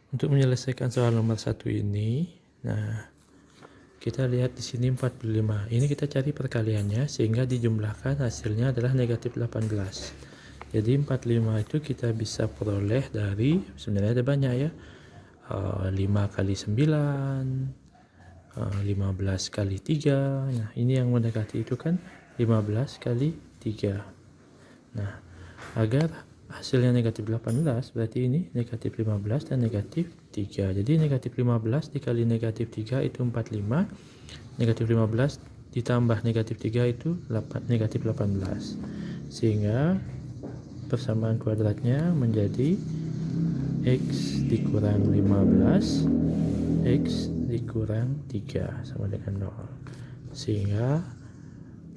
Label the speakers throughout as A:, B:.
A: Untuk menyelesaikan soal nomor 1 ini, nah kita lihat di sini 45. Ini kita cari perkaliannya sehingga dijumlahkan hasilnya adalah negatif 18. Jadi 45 itu kita bisa peroleh dari, sebenarnya ada banyak ya, 5 kali 9, 15 kali 3. Nah ini yang mendekati itu kan 15 kali 3. Nah agar hasilnya negatif 18, berarti ini negatif 15 dan negatif 3. Jadi negatif 15 dikali negatif 3 itu 45. Negatif 15 ditambah negatif 3 itu negatif 18. Sehingga persamaan kuadratnya menjadi X dikurang 15, X dikurang 3 sama dengan 0. Sehingga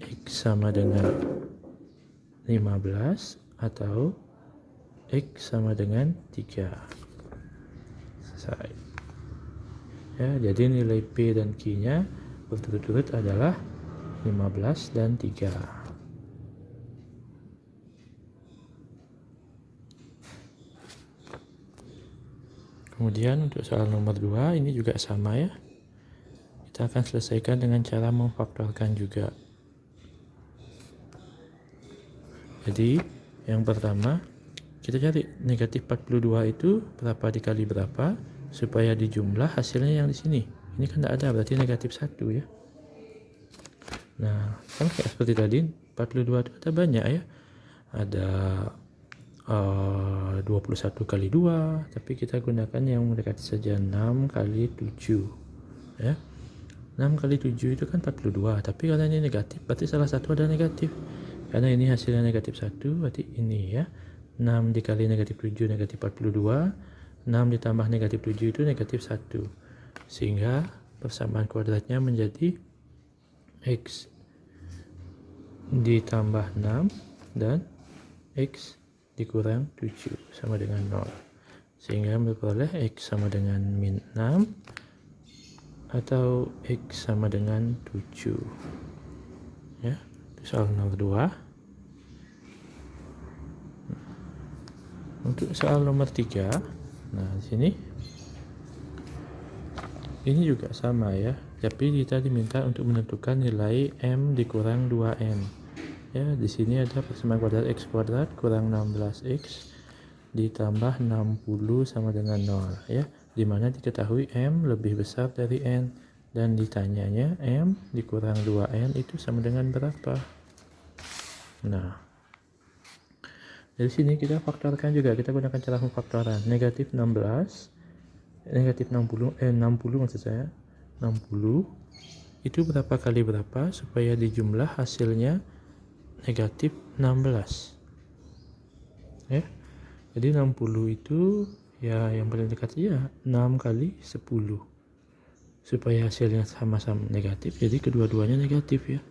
A: X sama dengan 15 atau X sama dengan 3. Selesai. Ya, jadi nilai P dan Q-nya berturut-turut adalah 15 dan 3. Kemudian untuk soal nomor 2 ini juga sama ya. Kita akan selesaikan dengan cara memfaktorkan juga. Jadi yang pertama kita cari negatif 42 itu berapa dikali berapa supaya dijumlah hasilnya yang di sini. Ini kan tidak ada, berarti negatif 1 ya. Nah, kan kayak seperti tadi 42 itu ada banyak ya. Ada 21 kali 2, tapi kita gunakan yang mendekati saja 6 kali 7 ya. 6 kali 7 itu kan 42, tapi karena ini negatif berarti salah satu ada negatif. Karena ini hasilnya negatif 1, berarti ini ya. 6 dikali negatif 7 negatif 42, 6 ditambah negatif 7 itu negatif 1. Sehingga persamaan kuadratnya menjadi X ditambah 6 dan X dikurang 7 sama dengan 0. Sehingga memperoleh X sama dengan min 6 atau X sama dengan 7. Ya, itu soal nomor 2. Untuk soal nomor 3, nah di sini ini juga sama ya, tapi kita diminta untuk menentukan nilai M dikurang 2N. Ya, di sini ada persamaan kuadrat X kuadrat kurang 16X ditambah 60 sama dengan 0 ya, dimana diketahui M lebih besar dari N dan ditanyanya M dikurang 2N itu sama dengan berapa. Nah, dari sini kita faktorkan juga, kita gunakan cara pemfaktoran. Negatif 16, negatif 60 maksud saya, 60 itu berapa kali berapa supaya dijumlah hasilnya negatif 16 ya. Jadi 60 itu ya yang paling dekat ya 6 kali 10 supaya hasilnya sama-sama negatif, jadi kedua-duanya negatif ya.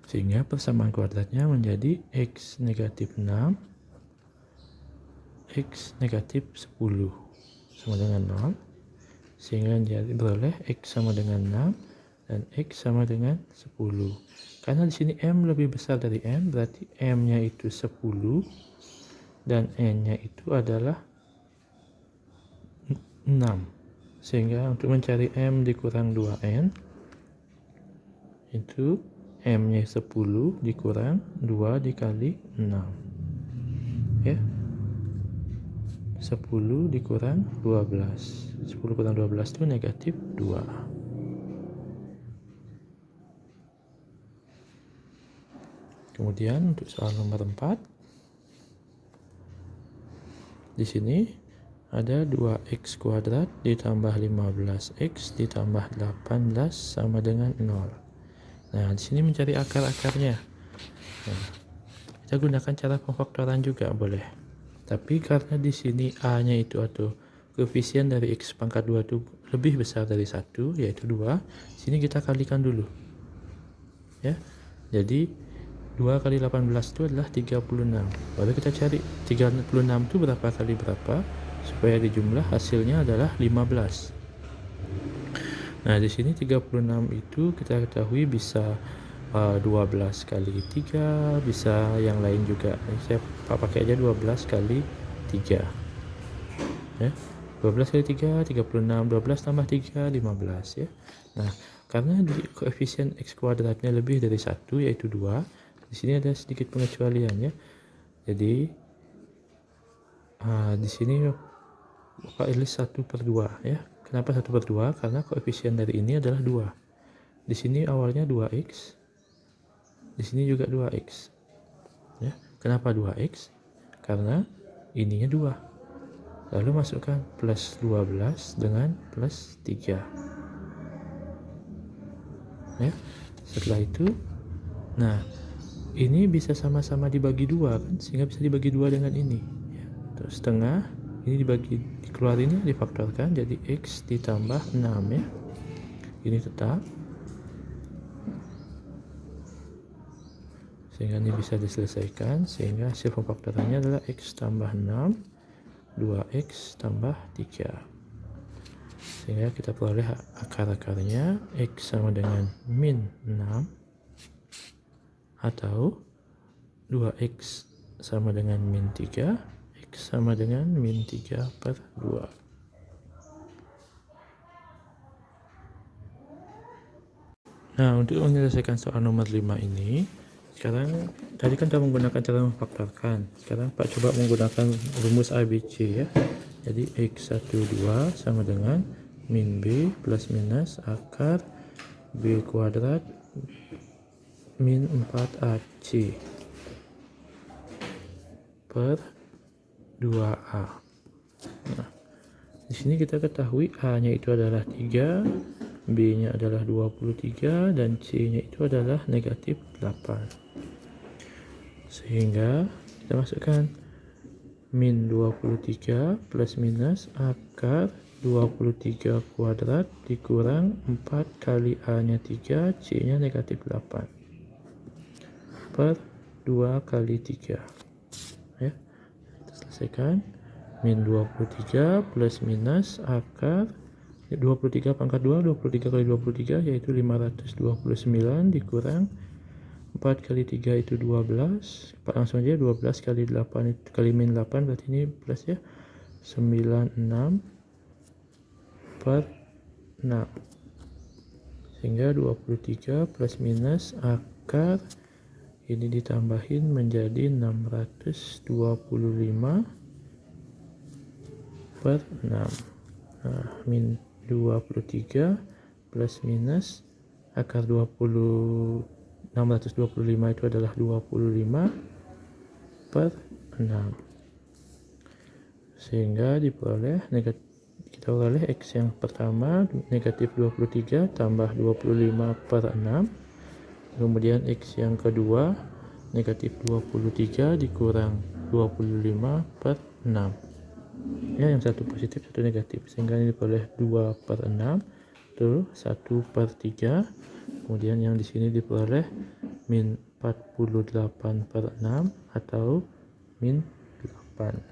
A: Sehingga persamaan kuadratnya menjadi X negatif 6, X negatif 10 sama dengan 0. Sehingga jadi beroleh X sama dengan 6 dan X sama dengan 10. Karena di sini M lebih besar dari N, berarti M-nya itu 10 dan N-nya itu adalah 6. Sehingga untuk mencari M dikurang 2N itu M-nya 10 dikurang 2 dikali 6 ya, 10 dikurang 12, 10 kurang 12 itu negatif 2. Kemudian untuk soal nomor 4, di sini ada 2x kuadrat ditambah 15x ditambah 18 sama dengan 0. Nah, di sini mencari akar-akarnya. Nah, kita gunakan cara pemfaktoran juga boleh. Tapi karena di sini A-nya itu atau koefisien dari X pangkat 2 itu lebih besar dari 1, yaitu 2, sini kita kalikan dulu. Ya. Jadi 2 kali 18 itu adalah 36. Lalu kita cari 36 itu berapa kali berapa supaya dijumlah hasilnya adalah 15. Nah, di sini 36 itu kita ketahui bisa 12 kali 3, bisa yang lain juga. Saya pakai aja 12 kali 3. Ya. 12 kali 3, 36, 12 tambah 3, 15 ya. Nah, karena di koefisien X kuadratnya lebih dari 1 yaitu 2, di sini ada sedikit pengecualian ya. Jadi di sini Bapak list 1/2 ya. Kenapa 1/2? Karena koefisien dari ini adalah 2. Di sini awalnya 2x, di sini juga 2x. Ya. Kenapa 2x? Karena ininya 2. Lalu masukkan plus 12 dengan plus 3. Ya. Setelah itu, nah, ini bisa sama-sama dibagi 2 kan, sehingga bisa dibagi 2 dengan ini. Ya. Terus setengah, ini dikeluarin, difaktorkan jadi x ditambah 6 ya. Ini tetap. Sehingga ini bisa diselesaikan, sehingga hasil pemfaktorannya adalah x tambah 6, 2x tambah 3. Sehingga kita peroleh akar-akarnya x sama dengan min 6 atau 2x sama dengan min 3, x sama dengan min 3/2. Nah, untuk menyelesaikan soal nomor 5 ini, sekarang tadi kan kita menggunakan cara memfaktorkan. Sekarang Pak coba menggunakan rumus ABC ya. Jadi x12 sama dengan min b plus minus akar b kuadrat min 4ac per 2a. Nah, di sini kita ketahui a-nya itu adalah 3, b-nya adalah 23, dan c-nya itu adalah negatif 8. Sehingga kita masukkan min 23 plus minus akar 23 kuadrat dikurang 4 kali a-nya 3, c-nya negatif 8 per 2 kali 3 ya. Kita selesaikan. Min 23 plus minus akar 23 pangkat 2, 23 kali 23 yaitu 529 dikurang 4 kali 3 itu 12. Langsung aja 12 kali 8 kali min 8 berarti ini plus ya. 96 per 6. Sehingga 23 plus minus akar ini ditambahin menjadi 625 per 6. Nah, min 23 plus minus akar 625 itu adalah 25 per 6. Sehingga kita peroleh x yang pertama negatif 23 tambah 25 per 6. Kemudian x yang kedua negatif 23 dikurang 25 per 6. Ya, yang satu positif, satu negatif, sehingga ini diperoleh 2 per 6 itu 1 per 3. Kemudian yang di sini diperoleh min 48 per 6 atau min 8.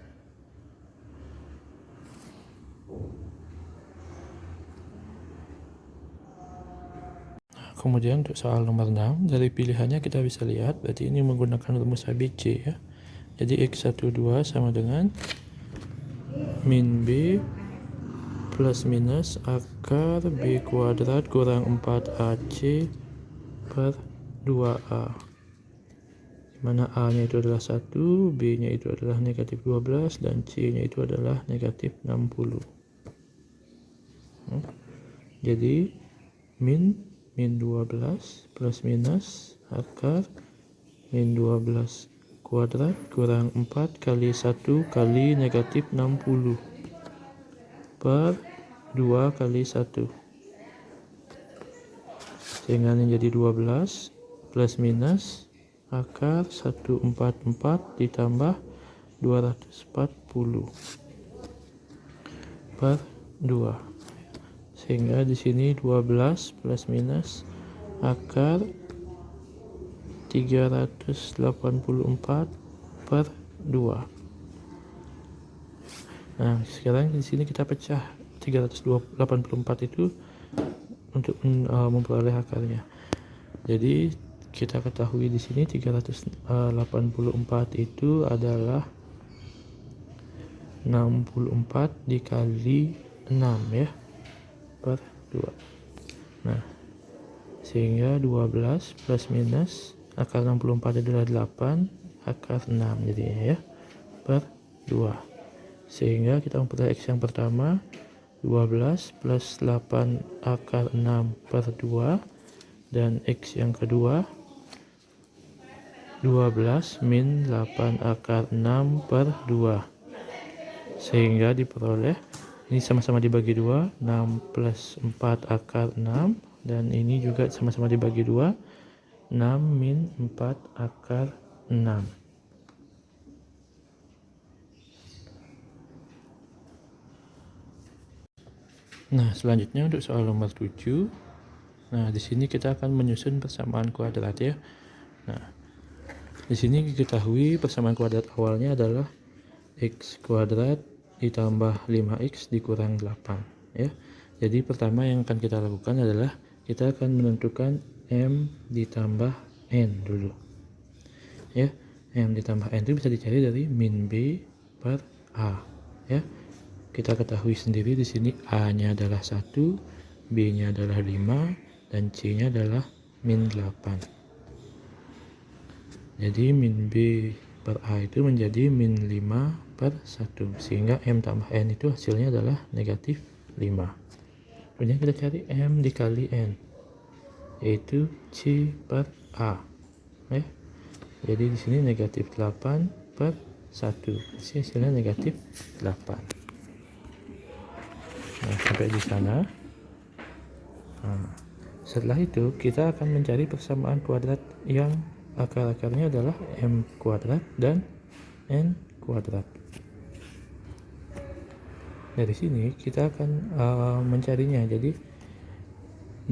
A: Kemudian untuk soal nomor 6, dari pilihannya kita bisa lihat berarti ini menggunakan rumus ABC ya. Jadi x12 sama dengan min b plus minus akar b kuadrat kurang 4ac per 2a, dimana a nya itu adalah 1, b nya itu adalah negatif 12, dan c nya itu adalah negatif 60. Jadi min 12 plus minus akar min 12 kuadrat kurang 4 kali 1 kali negatif 60 per 2 kali 1, sehingga ini jadi 12 plus minus akar 144 ditambah 240 per 2, sehingga di sini 12 plus minus akar 384 per 2. Nah, sekarang di sini kita pecah 384 itu untuk memperoleh akarnya. Jadi kita ketahui di sini 384 itu adalah 64 dikali 6 ya, per 2. Nah, sehingga 12 plus minus akar 64 adalah 8 akar 6 jadinya ya, per 2. Sehingga kita memperoleh X yang pertama 12 plus 8 akar 6 per 2, dan X yang kedua 12 min 8 akar 6 per 2, sehingga diperoleh ini sama-sama dibagi 2, 6 plus 4 akar 6, dan ini juga sama-sama dibagi 2, 6 min 4 akar 6. Nah, selanjutnya untuk soal nomor 7. Nah, di sini kita akan menyusun persamaan kuadrat ya. Nah, di sini diketahui persamaan kuadrat awalnya adalah X kuadrat ditambah 5X dikurang 8 ya. Jadi pertama yang akan kita lakukan adalah kita akan menentukan M ditambah N dulu ya. M ditambah N itu bisa dicari dari min B per A ya. Kita ketahui sendiri di sini A-nya adalah 1, B-nya adalah 5, dan C-nya adalah min 8. Jadi min B per A itu menjadi min 5 per 1, sehingga M tambah N itu hasilnya adalah negatif 5. Kemudian kita cari M dikali N, yaitu C per A ya. Jadi di sini negatif 8 per 1, hasilnya negatif 8. Nah, sampai di sana. Nah, setelah itu kita akan mencari persamaan kuadrat yang akar-akarnya adalah M kuadrat dan N kuadrat. Dari sini kita akan mencarinya. Jadi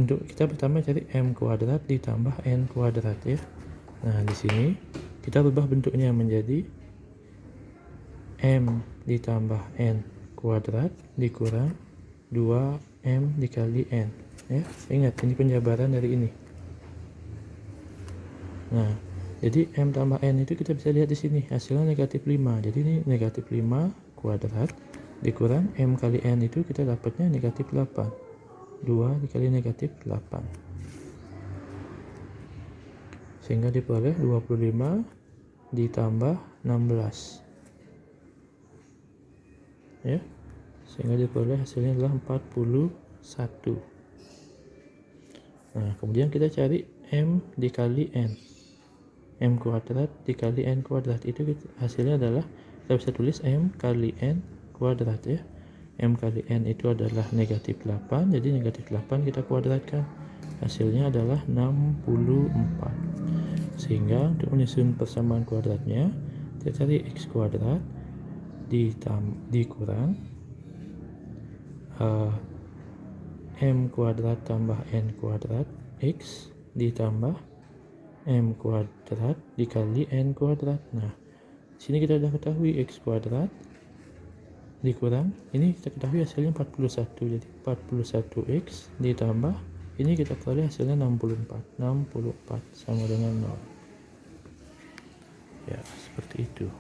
A: untuk kita pertama cari M kuadrat ditambah N kuadrat ya. Nah, di sini kita rubah bentuknya menjadi M ditambah N kuadrat dikurang 2M dikali N ya. Ingat, ini penjabaran dari ini. Nah, jadi M tambah N itu kita bisa lihat di sini hasilnya negatif 5. Jadi ini negatif 5 kuadrat dikurang M kali N itu kita dapatnya negatif 8. 2 dikali negatif 8. Sehingga diperoleh 25 ditambah 16. Ya. Sehingga diperoleh hasilnya adalah 41. Nah, kemudian kita cari M dikali N. M kuadrat dikali N kuadrat itu hasilnya adalah, kita bisa tulis M kali N kuadrat ya. M kali N itu adalah negatif 8, jadi negatif 8 kita kuadratkan, hasilnya adalah 64. Sehingga untuk menyusun persamaan kuadratnya, kita cari X kuadrat dikurang M kuadrat tambah N kuadrat X ditambah M kuadrat dikali N kuadrat. Nah, sini kita sudah ketahui X kuadrat dikurang, ini kita ketahui hasilnya 41, jadi 41X ditambah ini kita peroleh hasilnya 64 sama dengan 0 ya, seperti itu.